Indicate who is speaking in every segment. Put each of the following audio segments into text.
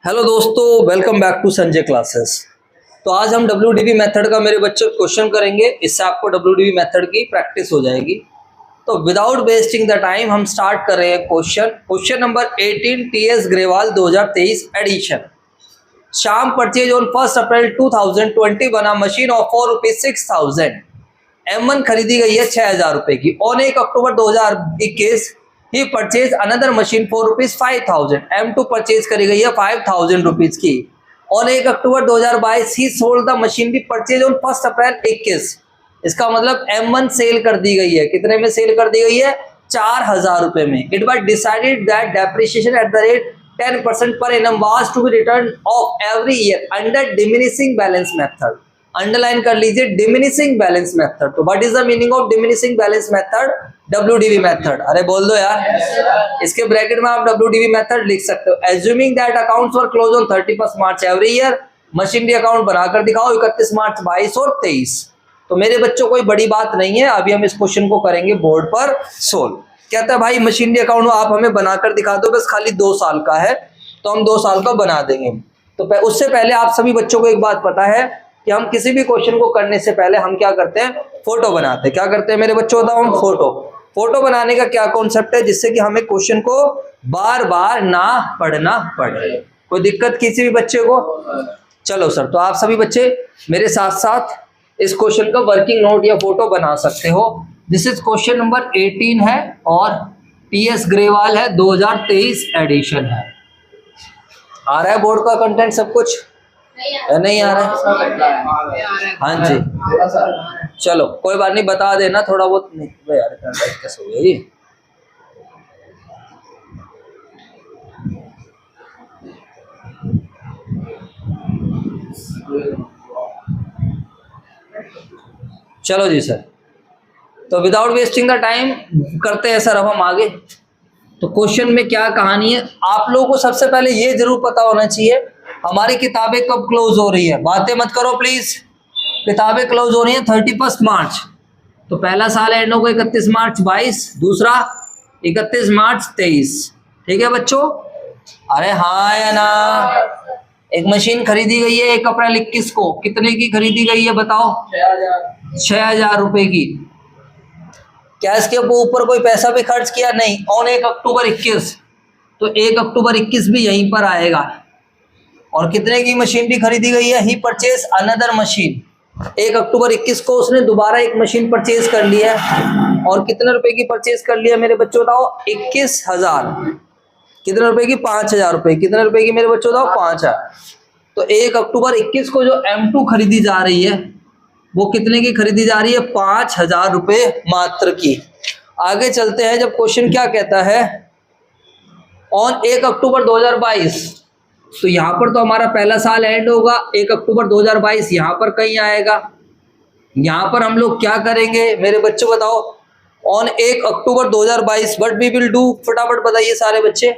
Speaker 1: Hello दोस्तों, welcome back to Sanjay classes. तो आज हम WDV मेथड का मेरे बच्चों क्वेश्चन करेंगे। इससे आपको WDV मेथड की प्रैक्टिस हो जाएगी। तो विदाउट वेस्टिंग द टाइम हम स्टार्ट कर रहे हैं question number 18 TS Grewal 2023 edition. Sham purchase on 1 April 2021 a machine of ₹4,6,000। M1 खरीदी गई है 6,000 रुपए की। On 1 October 2021 he purchase another machine for ₹5,000। M2 purchase करी गई है 5,000 रुपीज की। On 1 October 2022 he sold the machine भी परचेज ऑन 1 अप्रैल 21। इसका मतलब M1 सेल कर दी गई है। कितने में सेल कर दी गई है? 4,000 रुपए में। It was decided that depreciation at the rate 10% per annum was to be written off every year under diminishing balance method. Underline कर लीजिए डिमिनिशिंग बैलेंस मेथड। तो what is the meaning of diminishing balance method? WDV method. अरे बोल दो यार। इसके bracket में आप WDV मेथड लिख सकते हो। Assuming that accounts were close on 31 March every year. Machinery account बनाकर दिखाओ 31 मार्च 22 और 23। तो मेरे बच्चों कोई बड़ी बात नहीं है। अभी हम इस क्वेश्चन को करेंगे बोर्ड पर सोल्व। कहता है भाई मशीनरी अकाउंट आप हमें बनाकर दिखा दो, बस खाली 2 साल का है तो हम 2 साल का बना देंगे। तो उससे पहले आप सभी बच्चों को एक बात पता है कि हम किसी भी क्वेश्चन को करने से पहले हम क्या करते हैं? फोटो बनाते हैं। क्या करते हैं मेरे बच्चों? बताओ। हम फोटो बनाने का क्या कॉन्सेप्ट है जिससे कि हमें क्वेश्चन को बार बार ना पढ़ना पड़े। कोई दिक्कत किसी भी बच्चे को? चलो सर, तो आप सभी बच्चे मेरे साथ साथ इस क्वेश्चन का वर्किंग नोट या फोटो बना सकते हो। दिस इज क्वेश्चन नंबर 18 है और TS ग्रेवाल है 2023 एडिशन है। आ रहा है बोर्ड का कंटेंट सब कुछ? नहीं आ रहा है? हाँ जी, चलो कोई बात नहीं, बता देना थोड़ा बहुत। नहीं यार कैसे हो गया ये? चलो जी सर, तो विदाउट वेस्टिंग द टाइम करते हैं सर अब हम आगे। तो क्वेश्चन में क्या कहानी है आप लोगों को सबसे पहले ये जरूर पता होना चाहिए हमारी किताबें कब क्लोज हो रही है। बातें मत करो प्लीज। किताबें क्लोज हो रही है 31 मार्च। तो पहला साल एंड होगा 31 मार्च 22, दूसरा 31 मार्च 23। ठीक है बच्चों? अरे हाँ या ना? एक मशीन खरीदी गई है 1 अप्रैल 21 को। कितने की खरीदी गई है बताओ? 6,000 रुपए की। क्या इसके ऊपर कोई पैसा भी खर्च किया? नहीं। ऑन 1 अक्टूबर 21, तो 1 अक्टूबर 21 भी यहीं पर आएगा। और कितने की मशीन भी खरीदी गई है? ही परचेज अनदर मशीन। 1 अक्टूबर 21 को उसने दोबारा एक मशीन परचेज कर लिया। और कितने रुपए की परचेज कर लिया मेरे बच्चों बताओ? 21,000। कितने रुपए की? 5,000 रुपए। कितने रुपए की मेरे बच्चों बताओ? 5,000। तो 1 अक्टूबर 21 को जो M2 खरीदी जा रही है वो कितने की खरीदी जा रही है? 5,000 रुपए मात्र की। आगे चलते हैं। जब क्वेश्चन क्या कहता है ऑन 1 अक्टूबर 2022, तो यहां पर तो हमारा पहला साल एंड होगा 1 अक्टूबर 2022। यहां पर कहीं आएगा। यहां पर हम लोग क्या करेंगे मेरे बच्चों बताओ? On 1 October 2022 what we will do? फटाफट बताइए सारे बच्चे।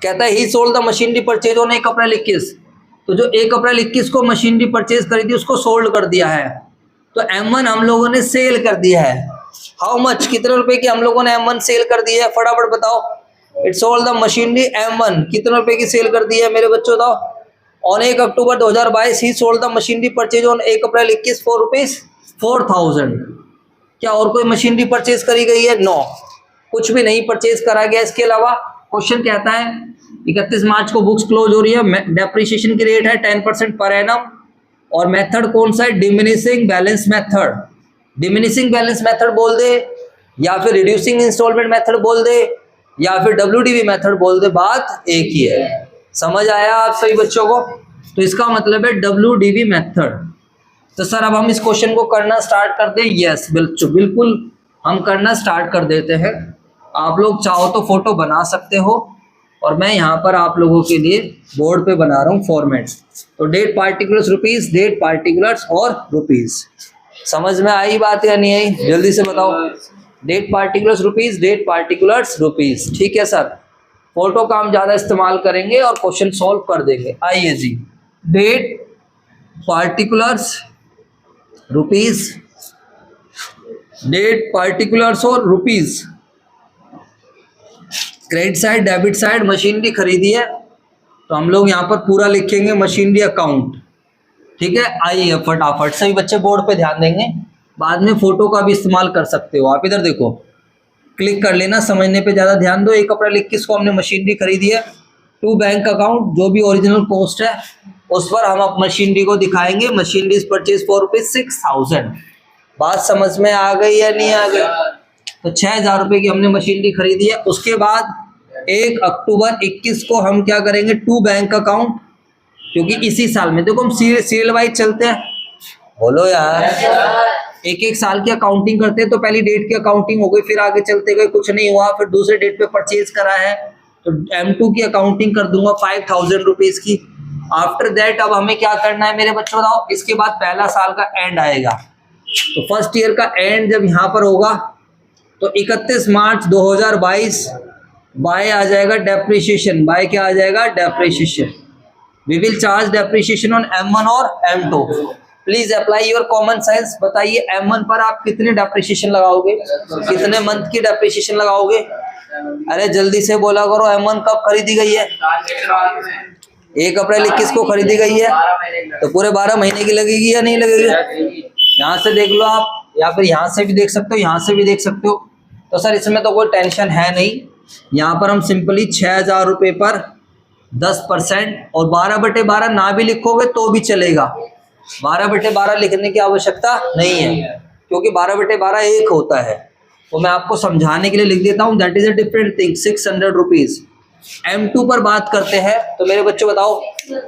Speaker 1: कहता है he sold the machinery purchase on 1 April 21। तो जो 1 अप्रैल 21 को मशीनरी परचेज करी थी उसको सोल्ड कर दिया है। तो M1 हम लोगों ने सेल कर दिया है। How much? कितने रुपए की हम लोगों ने M1 सेल कर दी है? फटाफट बताओ। It sold the machinery M1 कितने रुपए की सेल कर दी है मेरे बच्चों बताओ? On 1 October 2022 he sold the machinery purchase on 1 April 21 for ₹4,000। क्या और कोई मशीनरी परचेज करी गई है? नो, कुछ भी नहीं परचेज करा गया। इसके अलावा क्वेश्चन कहता है 31 मार्च को बुक्स क्लोज हो रही है। डेप्रिसिएशन की रेट है 10% पर एनम। और मेथड कौन सा है? Diminishing balance method. Diminishing balance method बोल दे या फिर रिड्यूसिंग इंस्टॉलमेंट मेथड बोल दे या फिर WDV मेथड बोल दे, बात एक ही है। समझ आया आप सभी बच्चों को? तो इसका मतलब है WDV मेथड। तो सर अब हम इस क्वेश्चन को करना स्टार्ट करते हैं। यस बिल्कुल हम करना स्टार्ट कर देते हैं। आप लोग चाहो तो फोटो बना सकते हो और मैं यहाँ पर आप लोगों के लिए बोर्ड पे बना रहा हूँ फॉर्मेट्स। तो date particulars rupees, date particulars और रुपीस। समझ में आई बात या नहीं आई? जल्दी से बताओ। Date particulars rupees, date particulars rupees. ठीक है सर, फोटो का हम ज़्यादा इस्तेमाल करेंगे और क्वेश्चन सॉल्व कर देंगे। आइए जी, date particulars rupees, date particulars और rupees. Credit side debit side machinery खरीदी है तो तो हम लोग यहाँ पर पूरा लिखेंगे मशीनरी अकाउंट। ठीक है, आइए फटाफट सभी बच्चे बोर्ड पे ध्यान देंगे, बाद में फोटो का भी इस्तेमाल कर सकते हो। आप इधर देखो, क्लिक कर लेना, समझने पे ज़्यादा ध्यान दो। 1 अप्रैल 21 को हमने मशीनरी खरीदी है। टू बैंक अकाउंट, जो भी ओरिजिनल पोस्ट है उस पर हम अब मशीनरी को दिखाएंगे। Machinery is purchase for ₹6,000। बात समझ में आ गई या नहीं आ गई? तो 6,000 रुपये की हमने मशीनरी खरीदी है। उसके बाद 1 अक्टूबर 21 को हम क्या करेंगे, टू बैंक अकाउंट, क्योंकि इसी साल में देखो हम सीरियल वाइज चलते हैं। बोलो यार, एक साल की अकाउंटिंग करते हैं। तो पहली डेट की अकाउंटिंग हो गई, फिर आगे चलते गए, कुछ नहीं हुआ, फिर दूसरे डेट पे परचेज करा है तो M2 की अकाउंटिंग कर दूंगा 5,000 रुपीज की। आफ्टर दैट अब हमें क्या करना है मेरे बच्चों बताओ? इसके बाद पहला साल का एंड आएगा। तो फर्स्ट ईयर का एंड जब यहाँ पर होगा तो 31 मार्च 2022 बाय आ जाएगा डेप्रिसिएशन। बाय क्या आ जाएगा? Depreciation. We will charge depreciation on M1 और M2। Please apply your common sense. बताइए M1 पर आप कितने डेप्रिसिएशन लगाओगे, कितने मंथ की डेप्रिसिएशन लगाओगे? अरे जल्दी से बोला करो। M1 कब खरीदी गई है? 1 अप्रैल 21 को खरीदी गई है, तो पूरे 12 महीने की लगेगी या नहीं लगेगी? यहाँ से देख लो आप, या फिर यहाँ से भी देख सकते हो, यहाँ से भी देख सकते हो। तो सर इसमें तो कोई टेंशन है नहीं। यहाँ पर हम सिंपली 6,000 रुपये पर 10% और 12/12 ना भी लिखोगे तो भी चलेगा। 12/12 लिखने की आवश्यकता नहीं है, क्योंकि 12/12 1 होता है। तो मैं आपको समझाने के लिए लिख देता हूँ, that is a different thing. 600 rupees. M2 पर बात करते हैं, तो मेरे बच्चों बताओ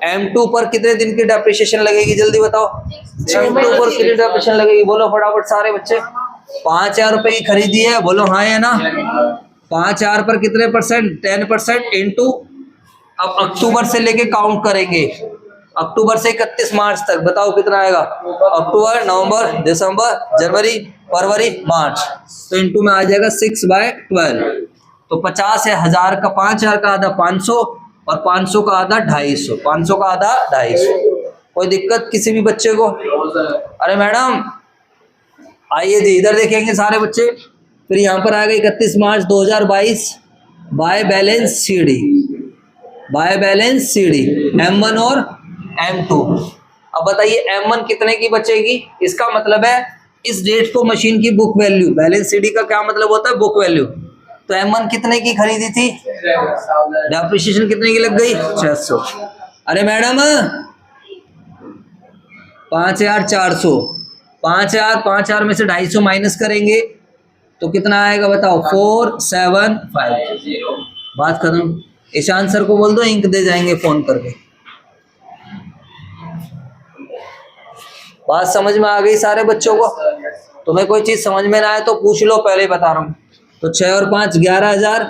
Speaker 1: M2 पर कितने दिन की डेप्रिसिएशन लगेगी? जल्दी बताओ, M2 पर कितनी डेप्रिसिएशन लगेगी? बोलो फटाफट सारे बच्चे। 5,000 रुपए की खरीदी है, बोलो हाँ या ना? 5,000 पर कितने परसेंट? 10% इंटू, अब अक्टूबर से लेके काउंट करेंगे, अक्टूबर से 31 मार्च तक। बताओ कितना आएगा? अक्टूबर, नवंबर, दिसंबर, जनवरी, फरवरी, मार्च। तो इंटू में आ जाएगा 6/12। तो 50 है, 1000 का 5,000 का आधा 500 और 500 का आधा 250। 500 का आधा 250। कोई दिक्कत किसी भी बच्चे को? अरे मैडम आइए जी, इधर देखेंगे सारे बच्चे। फिर यहाँ पर आएगा 31 मार्च 2022 by balance CD। By balance CD M1 और M2। अब बताइए M1 कितने की बचेगी? इसका मतलब है इस डेट को मशीन की बुक वैल्यू, बैलेंस CD का क्या मतलब होता है? Book value. तो M1 कितने की खरीदी थी? डेप्रिसिएशन कितने की लग गई? 600। अरे मैडम 5,400। 5,000 में से 250 माइनस करेंगे तो कितना आएगा बताओ? 4,750। बात खत्म। ईशान सर को बोल दो, इंक दे जाएंगे फोन करके। बात समझ में आ गई सारे बच्चों को? तुम्हें कोई चीज समझ में ना आए तो पूछ लो, पहले ही बता रहा हूँ। तो 6 और 5 11,000,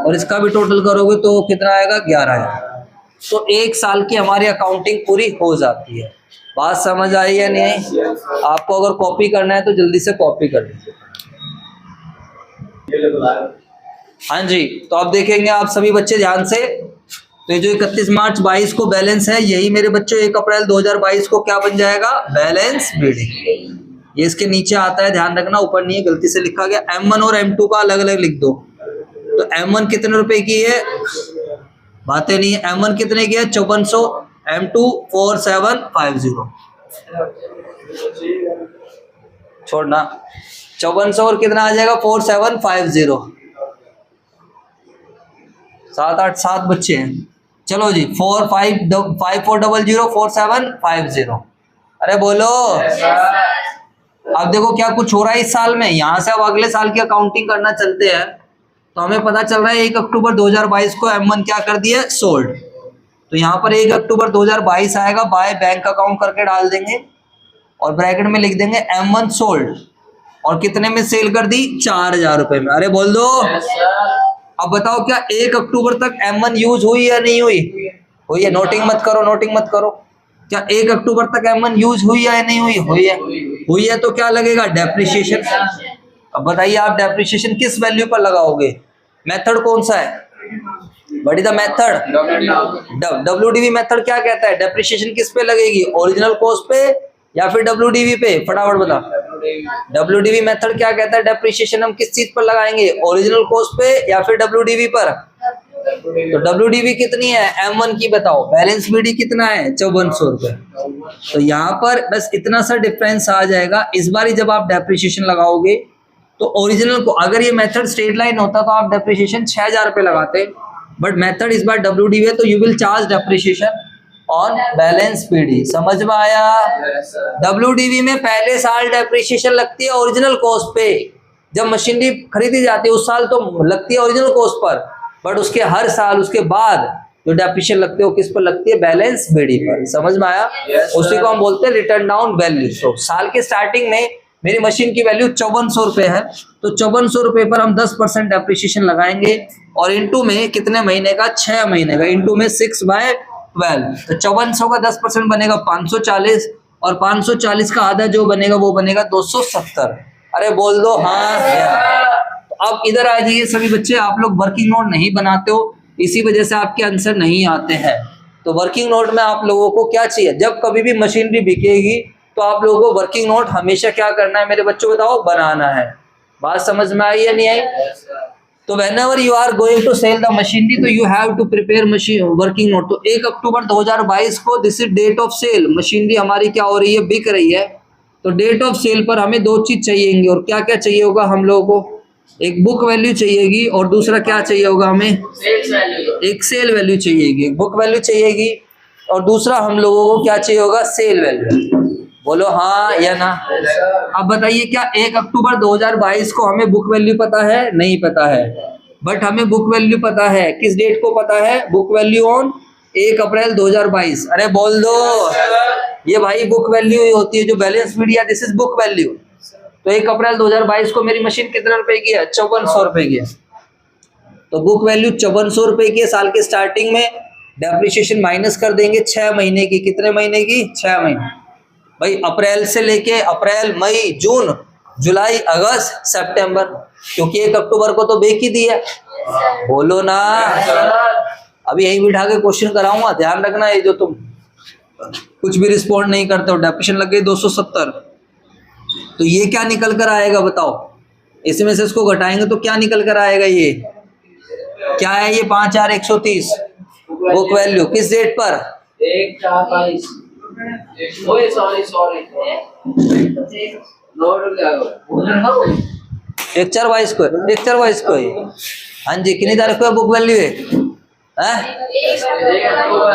Speaker 1: और इसका भी टोटल करोगे तो कितना आएगा? 11,000। तो 1 साल की हमारी अकाउंटिंग पूरी हो जाती है। बात समझ आई या नहीं आई? आपको अगर कॉपी करना है तो जल्दी से कॉपी कर लीजिए। हाँ जी, तो अब देखेंगे आप सभी बच्चे ध्यान से। तो ये जो 31 मार्च 22 को बैलेंस है, यही मेरे बच्चों 1 अप्रैल 2022 को क्या बन जाएगा? Balance BD। ये इसके नीचे आता है, ध्यान रखना, ऊपर नहीं है, गलती से लिखा गया। M1 और M2 का अलग अलग लिख दो। तो M1 कितने रुपए की है? बातें नहीं है। M1 कितने की है? 5400। M2 4750। छोड़ना, 5400 और कितना आ जाएगा? 4750। 7 बच्चे हैं। चलो जी, 5400 अरे बोलो। अब देखो क्या कुछ हो रहा है इस साल में। यहाँ से अब अगले साल की अकाउंटिंग करना चलते हैं, तो हमें पता चल रहा है 1 अक्टूबर 2022 को M1 क्या कर दिया? सोल्ड। तो यहाँ पर 1 अक्टूबर 2022 आएगा, बाय बैंक अकाउंट करके डाल देंगे और ब्रैकेट में लिख देंगे M1 सोल्ड। और कितने में सेल कर दी? 4,000 रुपए में। अरे बोल दो। अब बताओ क्या 1 अक्टूबर तक M1 यूज हुई या नहीं हुई? हुई है। नोटिंग मत करो, नोटिंग मत करो। क्या 1 अक्टूबर तक M1 यूज हुई या नहीं हुई? हुई है। हुई है तो क्या लगेगा? डेप्रिसिएशन। अब बताइए आप डेप्रिसिएशन किस वैल्यू पर लगाओगे? मेथड कौन सा है? What is the method? WDV method क्या कहता है? डेप्रिसिएशन किस पे लगेगी? ओरिजिनल कॉस्ट पे या फिर WDV पे? फटाफट बता। WDV मेथड क्या कहता है? डेप्रिसिएशन हम किस चीज पर लगाएंगे? ओरिजिनल कॉस्ट पे या फिर WDV पर? तो WDV कितनी है M1 की बताओ, बैलेंस BD कितना है 5400 रुपए। तो यहाँ पर बस इतना सा डिफरेंस आ जाएगा। इस बार जब आप डेप्रिसिएशन लगाओगे तो ओरिजिनल को, अगर ये मेथड स्ट्रेट लाइन होता तो आप डेप्रिसिएशन 6000 रुपए लगाते, बट मेथड इस बार WDV है तो you will charge depreciation on balance PD। समझ में आया? WDV में पहले साल डेप्रिसिएशन लगती है ओरिजिनल कॉस्ट पे, जब मशीनरी खरीदी जाती है उस साल तो लगती है ओरिजिनल कॉस्ट पर, बट उसके हर साल उसके बाद जो डेप्रिसिएशन लगती है वो किस पर लगती है? बैलेंस BD पर। समझ में आया? उसी को हम बोलते हैं रिटर्न डाउन वैल्यू। तो साल के स्टार्टिंग में मेरी मशीन की वैल्यू 5400 रुपए है, तो 5400 रुपए पर हम 10% डेप्रिसिएशन लगाएंगे और इंटू में कितने महीने का? 6 महीने का, इंटू में 6/12। तो 5400 का 10% बनेगा 540 और 540 का आधा जो बनेगा वो बनेगा 270। अरे बोल दो हाँ। तो अब इधर आ जाइए सभी बच्चे, आप लोग वर्किंग नोट नहीं बनाते हो, इसी वजह से आपके आंसर नहीं आते हैं। तो वर्किंग नोट में आप लोगों को क्या चाहिए? जब कभी भी मशीनरी बिकेगी तो आप लोगों को वर्किंग नोट हमेशा क्या करना है मेरे बच्चों, बताओ? बनाना है। बात समझ में आई या नहीं आई? तो whenever you are going to sell the machinery तो you have to prepare machine working note। तो 1 अक्टूबर 2022 को this is date of sale, machinery हमारी क्या हो रही है? बिक रही है। तो डेट ऑफ सेल पर हमें 2 चीज चाहिएंगी, और क्या क्या चाहिए होगा हम लोगों को? एक बुक वैल्यू चाहिएगी और दूसरा क्या चाहिए होगा हमें? एक सेल वैल्यू चाहिएगी। एक बुक वैल्यू चाहिएगी और दूसरा हम लोगों को क्या चाहिए होगा? Sale value. बोलो हाँ या ना। अब बताइए क्या 1 अक्टूबर 2022 को हमें बुक वैल्यू पता है? नहीं पता है, बट हमें बुक वैल्यू पता है। किस डेट को पता है? बुक वैल्यू ऑन 1 अप्रैल 2022। अरे बोल दो, ये भाई बुक वैल्यू होती है जो बैलेंस BD है, दिस इज बुक वैल्यू। तो 1 अप्रैल 2022 को मेरी मशीन कितने रुपए की है? 5400 रुपए की है। तो बुक वैल्यू 5400 रुपए की है। साल के स्टार्टिंग में डेप्रिसिएशन माइनस कर देंगे 6 महीने की। कितने महीने की? 6 महीने। भाई अप्रैल से लेके अप्रैल, मई, जून, जुलाई, अगस्त, सितंबर, क्योंकि 1 अक्टूबर को तो बेच ही दी है। बोलो ना। अभी यही बिठा के क्वेश्चन कराऊंगा, ध्यान रखना। ये जो तुम कुछ भी रिस्पॉन्ड नहीं करते हो, डेप्रिसिएशन लग गई 270, तो ये क्या निकल कर आएगा बताओ? इसमें से इसको घटाएंगे तो क्या निकल कर आएगा? ये क्या है? ये 5130 बुक वैल्यू किस डेट पर?
Speaker 2: 1/4/22। सॉरी
Speaker 1: 1/4/22 को 1/4/22 को ही। हाँ जी, कितनी तारीख को बुक वैल्यू है?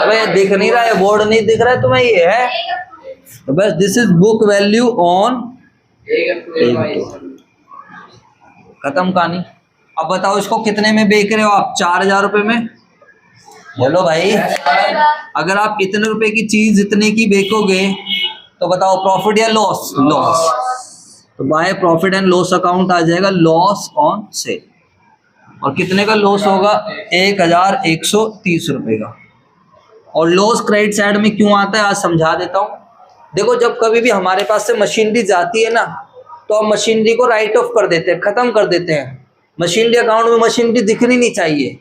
Speaker 1: अबे दिख नहीं रहा है, बोर्ड नहीं दिख रहा है तुम्हें? ये है तो बस this is book value on 1 खत्म कहानी। अब बताओ इसको कितने में बेच रहे हो आप? 4000 रुपए में। बोलो भाई, अगर आप इतने रुपए की चीज इतने की बेचोगे तो बताओ प्रॉफिट या लॉस? लॉस। तो by profit and loss account आ जाएगा लॉस ऑन सेल। और कितने का लॉस होगा? 1130 रुपए का। और लॉस क्रेडिट साइड में क्यों आता है आज समझा देता हूँ। देखो, जब कभी भी हमारे पास से मशीनरी जाती है ना, तो हम मशीनरी को राइट ऑफ कर देते हैं, खत्म कर देते हैं। मशीनरी अकाउंट में मशीनरी दिखनी नहीं चाहिए।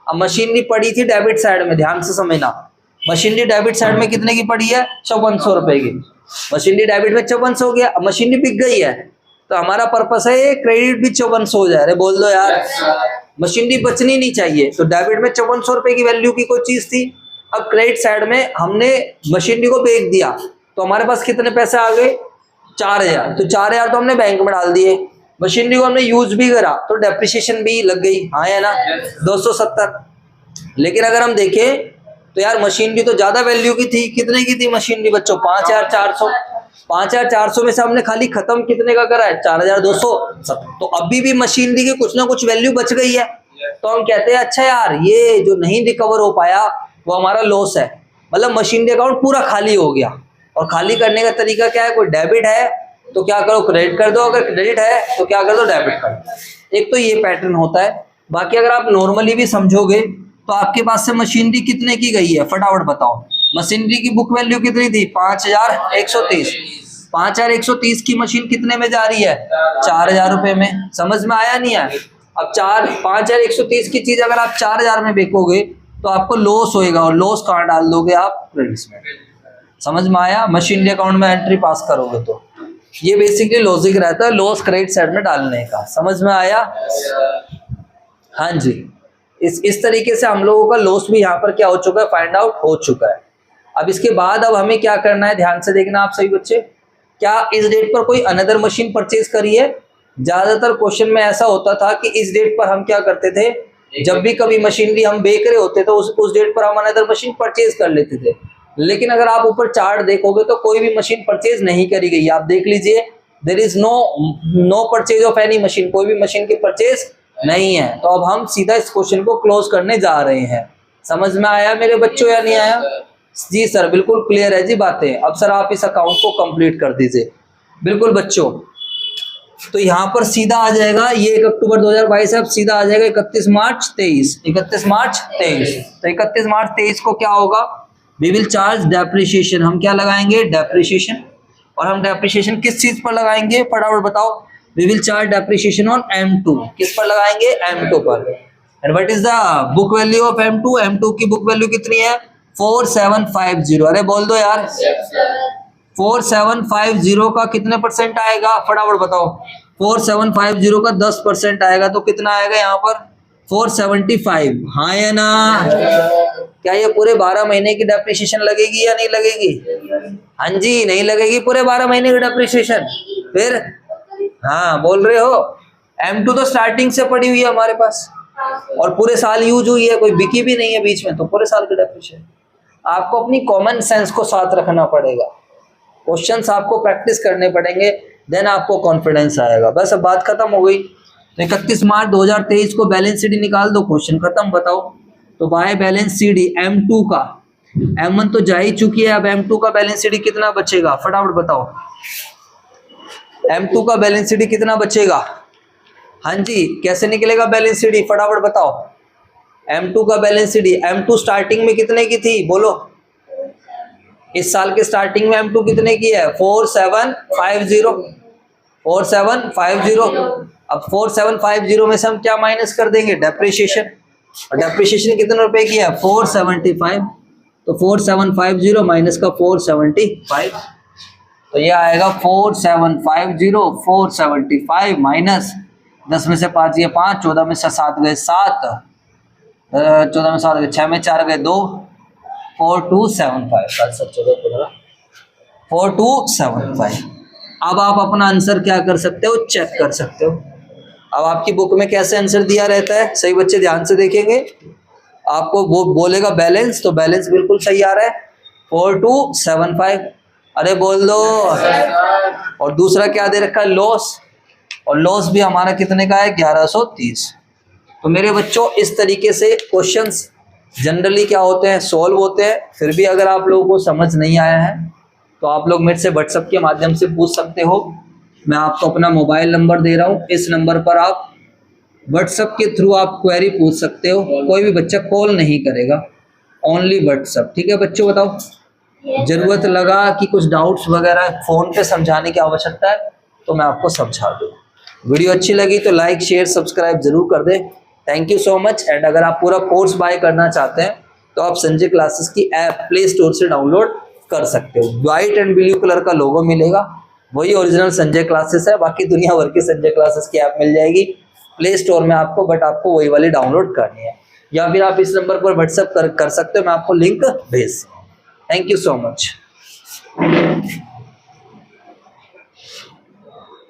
Speaker 1: अब मशीनरी पड़ी थी डेबिट साइड में, ध्यान से समझना। मशीनरी डेबिट साइड में कितने की पड़ी है? 5400 रुपए की। मशीनरी डेबिट में 5400 हो गया। अब मशीनरी बिक गई है तो हमारा पर्पस है क्रेडिट भी 5400 हो जाए। अरे बोल दो यार, मशीनरी बचनी नहीं चाहिए। तो डेबिट में 5400 रुपए की वैल्यू की कोई चीज थी, अब क्रेडिट साइड में हमने मशीनरी को बेच दिया तो हमारे पास कितने पैसे आ गए? 4000। तो 4000 तो हमने बैंक में डाल दिए। मशीनरी को हमने यूज भी करा तो डेप्रिसिएशन भी लग गई, हाँ या ना? 270। लेकिन अगर हम देखें तो यार मशीनरी तो ज्यादा वैल्यू की थी। कितने की थी मशीनरी बच्चों? 5400। 5400 में से हमने खाली खत्म कितने का करा है? 4270। तो अभी भी मशीनरी की कुछ ना कुछ वैल्यू बच गई है। तो हम कहते हैं अच्छा यार, ये जो नहीं रिकवर हो पाया वो हमारा लॉस है। मतलब मशीनरी अकाउंट पूरा खाली हो गया। और खाली करने का तरीका क्या है? कोई डेबिट है तो क्या करो? क्रेडिट कर दो। अगर क्रेडिट है तो क्या कर दो? डेबिट कर दो। एक तो ये पैटर्न होता है। बाकी अगर आप नॉर्मली भी समझोगे तो आपके पास से मशीनरी कितने की गई है फटाफट बताओ। मशीनरी की बुक वैल्यू कितनी थी? 5130। 5130 की मशीन कितने में जा रही है? 4000 रुपए में। समझ में आया नहीं है? अब 5130 की चीज अगर आप 4000 में बेचोगे तो आपको लॉस होएगा। और लॉस कहाँ डाल दोगे आप? क्रेडिट्स में। समझ में आया? मशीनरी अकाउंट में एंट्री पास करोगे तो ये बेसिकली लॉजिक रहता है लॉस क्रेडिट साइड में डालने का। समझ में आया? हाँ जी। इस तरीके से हम लोगों का लॉस भी यहाँ पर क्या हो चुका है, फाइंड आउट हो चुका है। अब इसके बाद अब हमें क्या करना है, ध्यान से देखना आप सभी बच्चे। क्या इस डेट पर कोई अनदर मशीन परचेज करी है? ज्यादातर क्वेश्चन में ऐसा होता था कि इस डेट पर हम क्या करते थे, जब भी कभी मशीनरी हम बेच रहे होते थे उस डेट पर हम अनदर मशीन परचेज कर लेते थे। लेकिन अगर आप ऊपर चार्ट देखोगे तो कोई भी मशीन परचेज नहीं करी गई। आप देख लीजिए, there is no purchase of any machine, कोई भी मशीन की परचेज नहीं है। तो अब हम सीधा इस क्वेश्चन को क्लोज करने जा रहे हैं। समझ में आया मेरे बच्चों या नहीं आया? जी सर, बिल्कुल क्लियर है जी बातें। अब सर आप इस अकाउंट को कंप्लीट कर दीजिए। बिल्कुल बच्चों, तो यहाँ पर सीधा आ जाएगा, ये 1 अक्टूबर 2022 है, अब सीधा आ जाएगा 31 मार्च 23। 31 मार्च 23, तो 31 मार्च 23 को क्या होगा, वी विल चार्ज डेप्रिसिएशन। हम क्या लगाएंगे, डेप्रिसिएशन। और हम डेप्रिसिएशन किस चीज पर लगाएंगे, फटाफट बताओ। We will charge depreciation on M2। किस पर लगाएंगे, M2 पर। And what is the book value of M2? M2 की बुक वैल्यू कितनी है, 4750। अरे बोल दो यार, 4750 का कितने परसेंट आएगा, फटाफट बताओ। 4750 का 10% आएगा तो कितना आएगा यहाँ पर, 475। हाँ या ना? क्या ये पूरे 12 महीने की डेप्रिसिएशन लगेगी या नहीं लगेगी? हाँ जी, नहीं लगेगी पूरे 12 महीने की डेप्रिसिएशन। फिर हाँ बोल रहे हो, M2 तो स्टार्टिंग से पड़ी हुई है हमारे पास और पूरे साल यूज हुई है, कोई बिकी भी नहीं है बीच में, तो पूरे साल की डेप्रिसिएशन। आपको अपनी कॉमन सेंस को साथ रखना पड़ेगा, क्वेश्चंस आपको प्रैक्टिस करने पड़ेंगे, देन आपको कॉन्फिडेंस आएगा। बस अब बात खत्म हो गई। तो 31 मार्च 2023 को बैलेंस शीट निकाल दो, क्वेश्चन खत्म। बताओ तो बाय बैलेंस शीट M2 का, M1 तो जा ही चुकी है, अब M2 का बैलेंस शीट कितना बचेगा, फटाफट बताओ। M2 का बैलेंस शीट कितना बचेगा? हाँ जी, कैसे निकलेगा बैलेंस शीट, फटाफट बताओ। M2 का बैलेंस शीट, M2 स्टार्टिंग में कितने की थी बोलो, इस साल के स्टार्टिंग में M2 कितने की है, 4750। 4750। अब 4750 में से हम क्या माइनस कर देंगे, डेप्रिसिएशन। और डेप्रिसिएशन कितने रुपए की है, 475। तो 4750 माइनस का 475, तो ये आएगा 4750 475 माइनस 10 में से 5 ये 5, 14 में से 7 गए 7, 14 में 7 गए 6, में 4 गए 2, 4275। 4275। अब आप अपना आंसर क्या कर सकते हो, चेक कर सकते हो। अब आपकी बुक में कैसे आंसर दिया रहता है, सही बच्चे ध्यान से देखेंगे। आपको वो बोलेगा बैलेंस, तो बैलेंस बिल्कुल सही आ रहा है 4275। अरे बोल दो। और दूसरा क्या दे रखा है, लॉस, और लॉस भी हमारा कितने का है, 1130। तो मेरे बच्चों इस तरीके से क्वेश्चंस जनरली क्या होते हैं, सॉल्व होते हैं। फिर भी अगर आप लोगों को समझ नहीं आया है तो आप लोग मेरे से व्हाट्सएप के माध्यम से पूछ सकते हो। मैं आपको अपना मोबाइल नंबर दे रहा हूँ, इस नंबर पर आप व्हाट्सएप के थ्रू आप क्वेरी पूछ सकते हो। कोई भी बच्चा कॉल नहीं करेगा, ओनली व्हाट्सएप, ठीक है बच्चों। बताओ, जरूरत लगा कि कुछ डाउट्स वगैरह फोन पे समझाने की आवश्यकता है तो मैं आपको समझा दूँ। वीडियो अच्छी लगी तो लाइक शेयर सब्सक्राइब जरूर कर दें। Thank you so much. And अगर आप पूरा कोर्स बाय करना चाहते हैं तो आप संजय क्लासेस की ऐप प्ले स्टोर से डाउनलोड कर सकते हो। व्हाइट एंड ब्लू कलर का लोगो मिलेगा, वही ओरिजिनल संजय क्लासेस है। बाकी दुनिया भर की संजय क्लासेस की ऐप मिल जाएगी प्ले स्टोर में आपको, बट आपको वही वाली डाउनलोड करनी है। या फिर आप इस नंबर पर व्हाट्सएप कर सकते हो, मैं आपको लिंक भेज। Thank you so much.